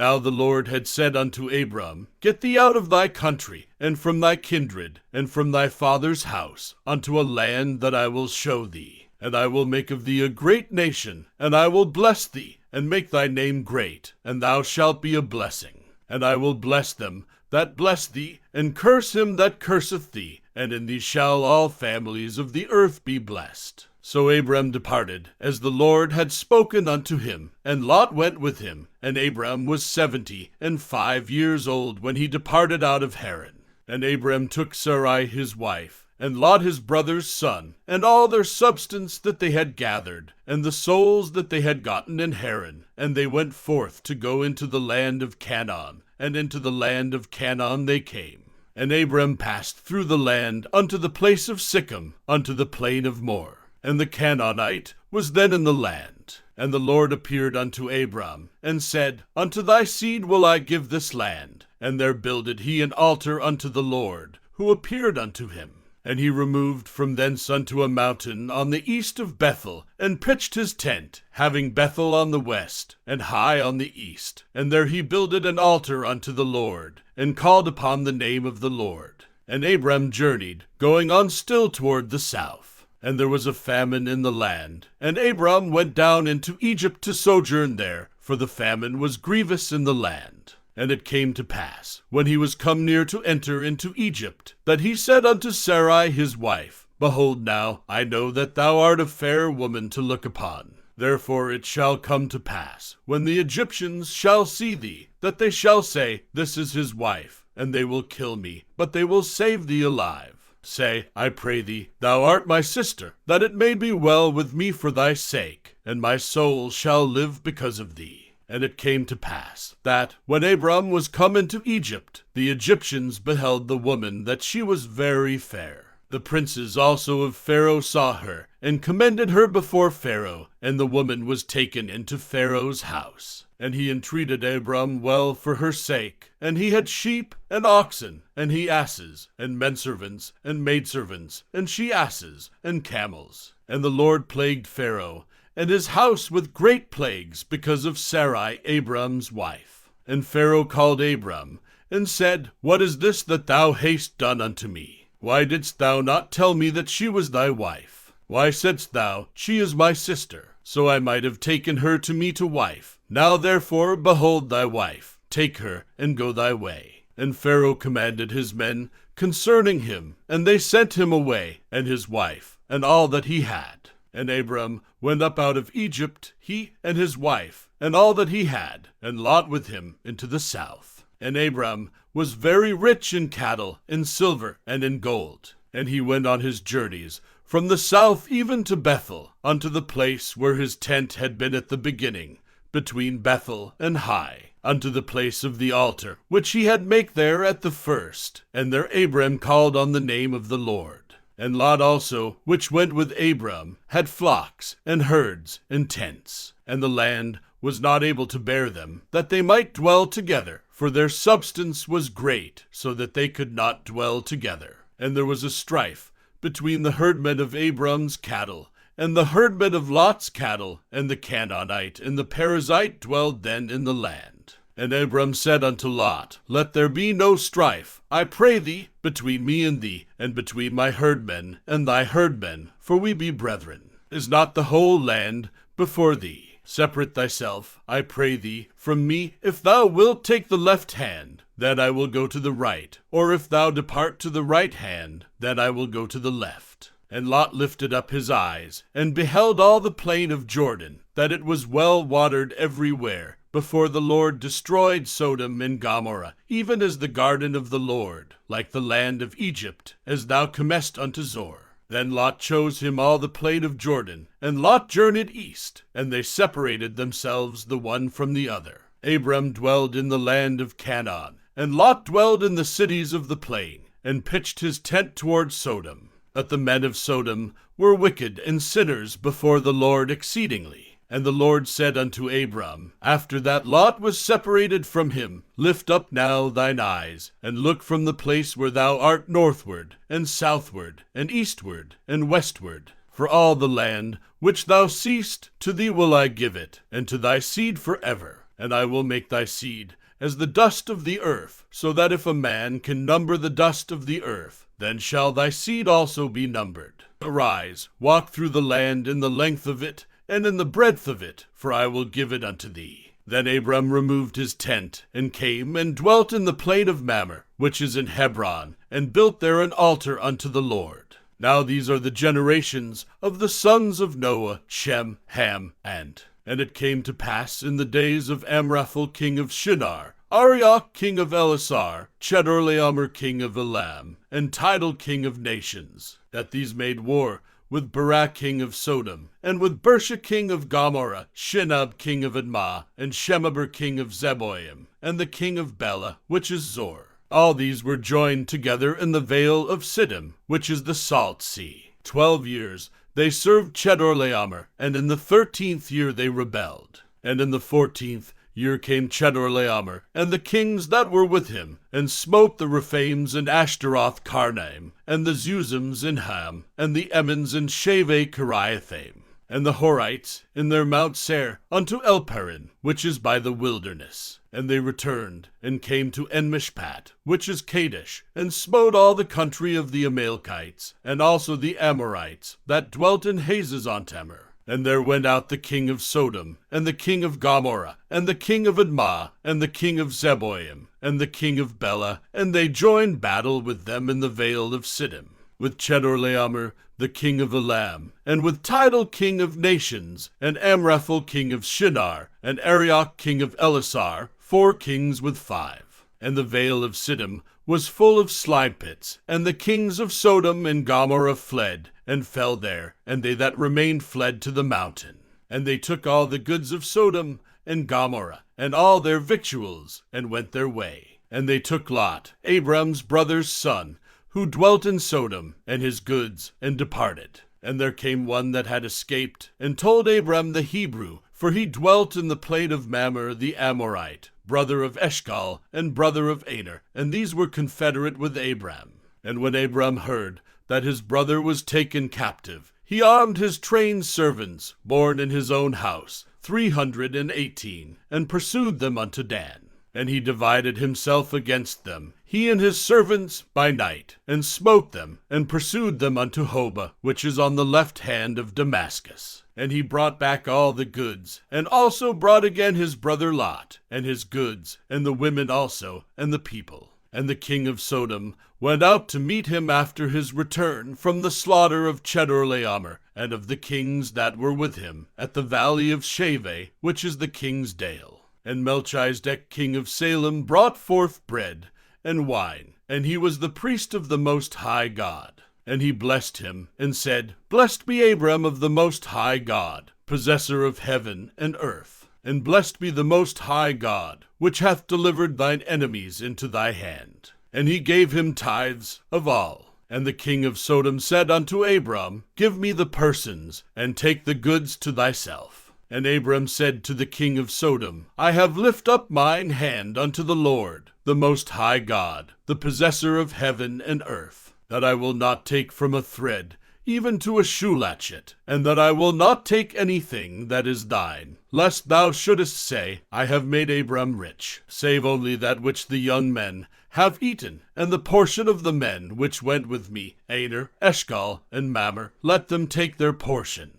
Now the Lord had said unto Abram, Get thee out of thy country, and from thy kindred, and from thy father's house, unto a land that I will show thee. And I will make of thee a great nation, and I will bless thee, and make thy name great, and thou shalt be a blessing. And I will bless them that bless thee, and curse him that curseth thee, and in thee shall all families of the earth be blessed. So Abram departed, as the Lord had spoken unto him, and Lot went with him. And Abram was 75 years old when he departed out of Haran. And Abram took Sarai his wife, and Lot his brother's son, and all their substance that they had gathered, and the souls that they had gotten in Haran, and they went forth to go into the land of Canaan, and into the land of Canaan they came. And Abram passed through the land unto the place of Sichem, unto the plain of Moreh. And the Canaanite was then in the land. And the Lord appeared unto Abram, and said, Unto thy seed will I give this land. And there builded he an altar unto the Lord, who appeared unto him. And he removed from thence unto a mountain on the east of Bethel, and pitched his tent, having Bethel on the west, and Hai on the east. And there he builded an altar unto the Lord, and called upon the name of the Lord. And Abram journeyed, going on still toward the south. And there was a famine in the land. And Abram went down into Egypt to sojourn there, for the famine was grievous in the land. And it came to pass, when he was come near to enter into Egypt, that he said unto Sarai his wife, Behold now, I know that thou art a fair woman to look upon. Therefore it shall come to pass, when the Egyptians shall see thee, that they shall say, This is his wife, and they will kill me, but they will save thee alive. Say, I pray thee, thou art my sister, that it may be well with me for thy sake, and my soul shall live because of thee. And it came to pass, that, when Abram was come into Egypt, the Egyptians beheld the woman that she was very fair. The princes also of Pharaoh saw her, and commended her before Pharaoh, and the woman was taken into Pharaoh's house. And he entreated Abram well for her sake. And he had sheep and oxen, and he asses, and menservants, and maidservants, and she asses, and camels. And the Lord plagued Pharaoh, and his house with great plagues, because of Sarai, Abram's wife. And Pharaoh called Abram, and said, What is this that thou hast done unto me? Why didst thou not tell me that she was thy wife? Why saidst thou, She is my sister? So I might have taken her to me to wife. Now therefore, behold thy wife, take her, and go thy way. And Pharaoh commanded his men concerning him, and they sent him away, and his wife, and all that he had. And Abram went up out of Egypt, he and his wife, and all that he had, and Lot with him into the south. And Abram was very rich in cattle, in silver, and in gold. And he went on his journeys, from the south even to Bethel, unto the place where his tent had been at the beginning, between Bethel and Hai, unto the place of the altar, which he had make there at the first. And there Abram called on the name of the Lord. And Lot also, which went with Abram, had flocks, and herds, and tents. And the land was not able to bear them, that they might dwell together, for their substance was great, so that they could not dwell together. And there was a strife between the herdmen of Abram's cattle, and the herdmen of Lot's cattle, and the Canaanite and the Perizzite dwelled then in the land. And Abram said unto Lot, Let there be no strife, I pray thee, between me and thee, and between my herdmen and thy herdmen, for we be brethren. Is not the whole land before thee? Separate thyself, I pray thee, from me. If thou wilt take the left hand, then I will go to the right, or if thou depart to the right hand, then I will go to the left. And Lot lifted up his eyes, and beheld all the plain of Jordan, that it was well watered everywhere, before the Lord destroyed Sodom and Gomorrah, even as the garden of the Lord, like the land of Egypt, as thou comest unto Zor. Then Lot chose him all the plain of Jordan, and Lot journeyed east, and they separated themselves the one from the other. Abram dwelled in the land of Canaan, and Lot dwelled in the cities of the plain, and pitched his tent toward Sodom. But the men of Sodom were wicked and sinners before the Lord exceedingly. And the Lord said unto Abram, after that Lot was separated from him, Lift up now thine eyes, and look from the place where thou art northward, and southward, and eastward, and westward. For all the land which thou seest, to thee will I give it, and to thy seed forever. and I will make thy seed as the dust of the earth, so that if a man can number the dust of the earth, then shall thy seed also be numbered. Arise, walk through the land in the length of it, and in the breadth of it, for I will give it unto thee. Then Abram removed his tent, and came and dwelt in the plain of Mamre, which is in Hebron, and built there an altar unto the Lord. Now these are the generations of the sons of Noah, Shem, Ham, and it came to pass in the days of Amraphel king of Shinar, Arioch king of Elasar, Chedorlaomer king of Elam, and Tidal king of nations, that these made war with Barak king of Sodom, and with Bersha king of Gomorrah, Shinab king of Admah, and Shemaber king of Zeboim, and the king of Bela, which is Zor. All these were joined together in the vale of Siddim, which is the Salt Sea. 12 years they served Chedorlaomer, and in the 13th year they rebelled. And in the 14th year came Chedorlaomer, and the kings that were with him, and smote the Rephaims in Ashtaroth Karnaim, and the Zuzims in Ham, and the Emmons in Shaveh Kiriathaim, and the Horites in their Mount Seir unto Elparin, which is by the wilderness. And they returned, and came to Enmishpat, which is Kadesh, and smote all the country of the Amalekites, and also the Amorites, that dwelt in Hazazontamar. And there went out the king of Sodom, and the king of Gomorrah, and the king of Admah, and the king of Zeboim, and the king of Bela, and they joined battle with them in the vale of Siddim, with Chedorlaomer the king of Elam, and with Tidal king of nations, and Amraphel king of Shinar, and Arioch king of Elasar, 4 kings with 5. And the vale of Siddim was full of slime pits, and the kings of Sodom and Gomorrah fled, and fell there, and they that remained fled to the mountain. And they took all the goods of Sodom and Gomorrah, and all their victuals, and went their way. And they took Lot, Abram's brother's son, who dwelt in Sodom, and his goods, and departed. And there came one that had escaped, and told Abram the Hebrew, for he dwelt in the plain of Mamre the Amorite, brother of Eshcol, and brother of Aner, and these were confederate with Abram. And when Abram heard that his brother was taken captive, he armed his trained servants, born in his own house, 318, and pursued them unto Dan. And he divided himself against them, he and his servants, by night, and smote them, and pursued them unto Hobah, which is on the left hand of Damascus. And he brought back all the goods, and also brought again his brother Lot, and his goods, and the women also, and the people. And the king of Sodom went out to meet him after his return from the slaughter of Chedorlaomer, and of the kings that were with him, at the valley of Shaveh, which is the king's dale. And Melchizedek king of Salem brought forth bread and wine, and he was the priest of the Most High God. And he blessed him, and said, Blessed be Abram of the Most High God, possessor of heaven and earth. And blessed be the Most High God, which hath delivered thine enemies into thy hand. And he gave him tithes of all. And the king of Sodom said unto Abram, Give me the persons, and take the goods to thyself. And Abram said to the king of Sodom, I have lift up mine hand unto the Lord, the Most High God, the possessor of heaven and earth, that I will not take from a thread, even to a shoe latchet, and that I will not take anything that is thine, lest thou shouldest say, I have made Abram rich, save only that which the young men have eaten, and the portion of the men which went with me, Aner, Eshcol, and Mamre, let them take their portion.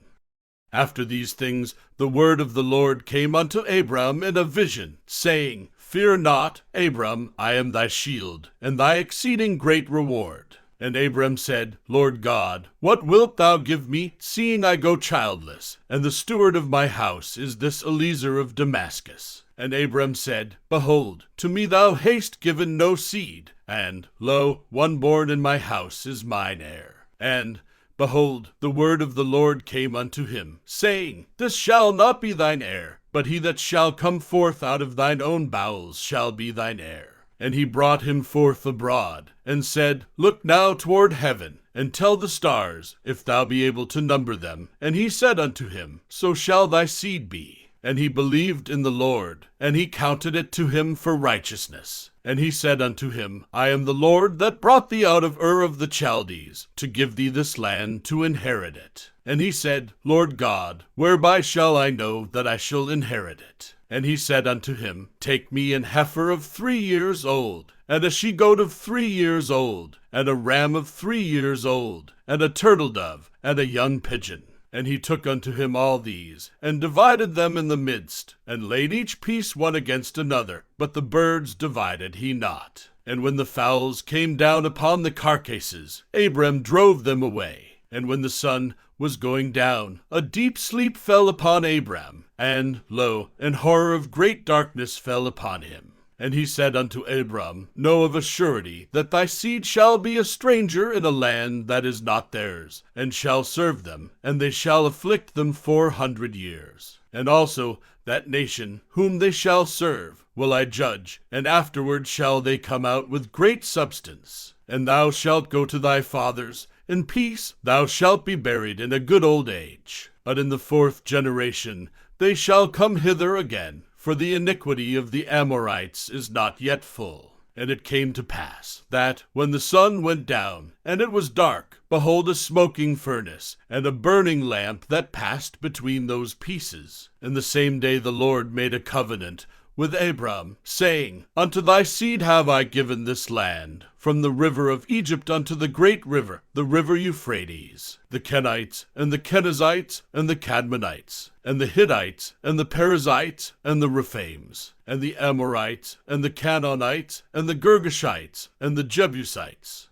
After these things the word of the Lord came unto Abram in a vision, saying, Fear not, Abram, I am thy shield, and thy exceeding great reward. And Abram said, Lord God, what wilt thou give me, seeing I go childless, and the steward of my house is this Eliezer of Damascus? And Abram said, Behold, to me thou hast given no seed, and, lo, one born in my house is mine heir. And, behold, the word of the Lord came unto him, saying, This shall not be thine heir, but he that shall come forth out of thine own bowels shall be thine heir. And he brought him forth abroad, and said, Look now toward heaven, and tell the stars, if thou be able to number them. And he said unto him, So shall thy seed be. And he believed in the Lord, and he counted it to him for righteousness. And he said unto him, I am the Lord that brought thee out of Ur of the Chaldees, to give thee this land to inherit it. And he said, Lord God, whereby shall I know that I shall inherit it? And he said unto him, Take me an heifer of 3 years old, and a she-goat of 3 years old, and a ram of 3 years old, and a turtle-dove, and a young pigeon. And he took unto him all these, and divided them in the midst, and laid each piece one against another, but the birds divided he not. And when the fowls came down upon the carcasses, Abram drove them away. And when the sun was going down, a deep sleep fell upon Abram, and, lo, an horror of great darkness fell upon him. And he said unto Abram, Know of a surety that thy seed shall be a stranger in a land that is not theirs, and shall serve them, and they shall afflict them 400 years. And also that nation whom they shall serve will I judge, and afterward shall they come out with great substance. And thou shalt go to thy fathers. In peace thou shalt be buried in a good old age. But in the 4th generation they shall come hither again, for the iniquity of the Amorites is not yet full. And it came to pass, that, when the sun went down, and it was dark, behold a smoking furnace, and a burning lamp that passed between those pieces. And the same day the Lord made a covenant with Abram, saying, Unto thy seed have I given this land, from the river of Egypt unto the great river, the river Euphrates, the Kenites, and the Kenizzites, and the Cadmonites, and the Hittites, and the Perizzites, and the Rephaims, and the Amorites, and the Canaanites, and the Girgashites, and the Jebusites.